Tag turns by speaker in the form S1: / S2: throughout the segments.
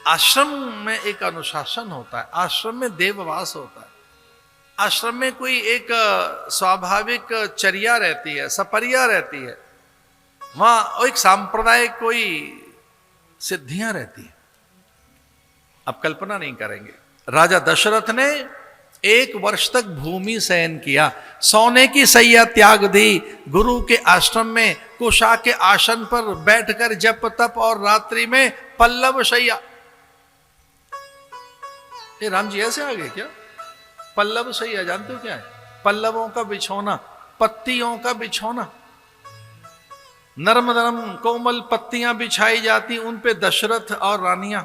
S1: आश्रम में एक अनुशासन होता है, आश्रम में देववास होता है, आश्रम में कोई एक स्वाभाविक चर्या रहती है, सपरिया रहती है, वहां एक सांप्रदायिक कोई सिद्धियां रहती है। अब कल्पना नहीं करेंगे, राजा दशरथ ने 1 वर्ष तक भूमि शयन किया, सोने की सैया त्याग दी, गुरु के आश्रम में कुशा के आसन पर बैठकर जप तप और रात्रि में पल्लव शैया। ये राम जी ऐसे आ गए क्या? पल्लव शैया जानते हो क्या है? पल्लवों का बिछौना, पत्तियों का बिछौना, नरम नरम कोमल पत्तियां बिछाई जाती, उन पे दशरथ और रानियां।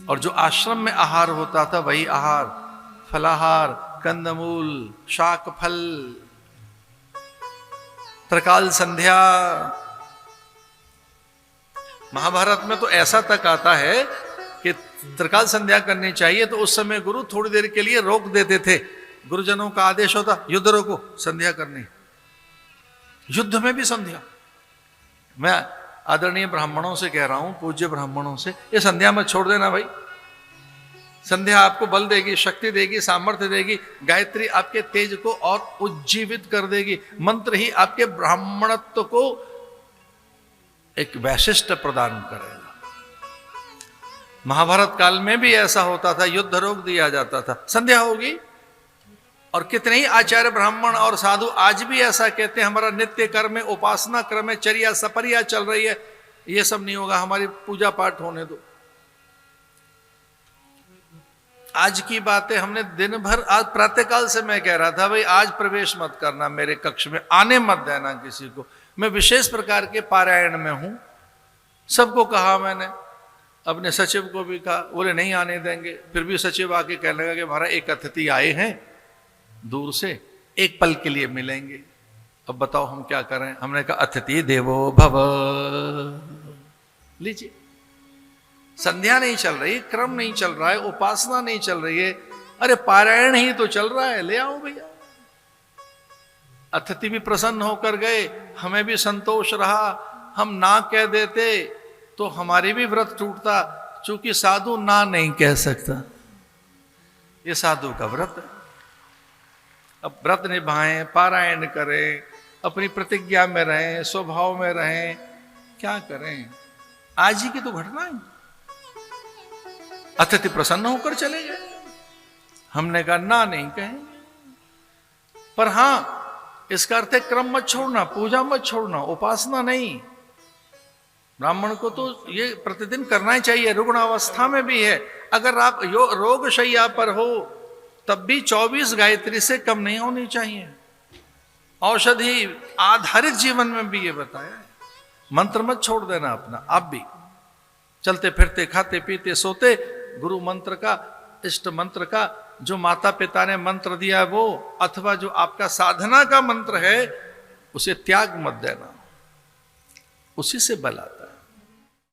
S1: और जो आश्रम में आहार होता था वही आहार, फलाहार, कंदमूल, शाक फल, त्रिकाल संध्या। महाभारत में तो ऐसा तक आता है कि त्रिकाल संध्या करनी चाहिए तो उस समय गुरु थोड़ी देर के लिए रोक देते थे। गुरुजनों का आदेश होता, युद्ध रोको, संध्या करनी। युद्ध में भी संध्या। मैं आदरणीय ब्राह्मणों से कह रहा हूं, पूज्य ब्राह्मणों से, ये संध्या मत छोड़ देना भाई। संध्या आपको बल देगी, शक्ति देगी, सामर्थ्य देगी। गायत्री आपके तेज को और उज्जीवित कर देगी। मंत्र ही आपके ब्राह्मणत्व को एक वैशिष्ट प्रदान करेगा। महाभारत काल में भी ऐसा होता था, युद्ध रोक दिया जाता था, संध्या होगी। और कितने ही आचार्य ब्राह्मण और साधु आज भी ऐसा कहते हैं, हमारा नित्य कर्म है, उपासना क्रम है, चर्या सपरिया चल रही है, ये सब नहीं होगा, हमारी पूजा पाठ होने दो। आज की बातें हमने दिन भर, आज प्रातःकाल से मैं कह रहा था भाई आज प्रवेश मत करना मेरे कक्ष में, आने मत देना किसी को। मैं विशेष प्रकार के पारायण में हूं, सबको कहा मैंने, अपने सचिव को भी कहा, बोले नहीं आने देंगे। फिर भी सचिव आके कहने लगा कि हमारा एक अतिथि आए हैं दूर से, एक पल के लिए मिलेंगे, अब बताओ हम क्या करें। हमने कहा अतिथि देवो भव, लीजिए। संध्या नहीं चल रही, क्रम नहीं चल रहा है, उपासना नहीं चल रही है, अरे पारायण ही तो चल रहा है, ले आओ भैया। अतिथि भी प्रसन्न होकर गए, हमें भी संतोष रहा। हम ना कह देते तो हमारी भी व्रत टूटता, चूंकि साधु ना नहीं कह सकता, ये साधु का व्रत है। अब व्रत निभाएं, पारायण करें, अपनी प्रतिज्ञा में रहें, स्वभाव में रहें, क्या करें। आज ही की तो घटना है, अतिथि प्रसन्न होकर चले गए। हमने कहा ना नहीं कहेंगे, पर हां इसका अर्थ है क्रम मत छोड़ना, पूजा मत छोड़ना, उपासना नहीं। ब्राह्मण को तो ये प्रतिदिन करना ही चाहिए, रुग्ण अवस्था में भी है। अगर आप रोग शैया पर हो तब भी 24 गायत्री से कम नहीं होनी चाहिए। औषधि आधारित जीवन में भी ये बताया है। मंत्र मत छोड़ देना अपना, आप भी चलते फिरते खाते पीते सोते गुरु मंत्र का, इष्ट मंत्र का, जो माता पिता ने मंत्र दिया वो, अथवा जो आपका साधना का मंत्र है, उसे त्याग मत देना, उसी से बल आता है।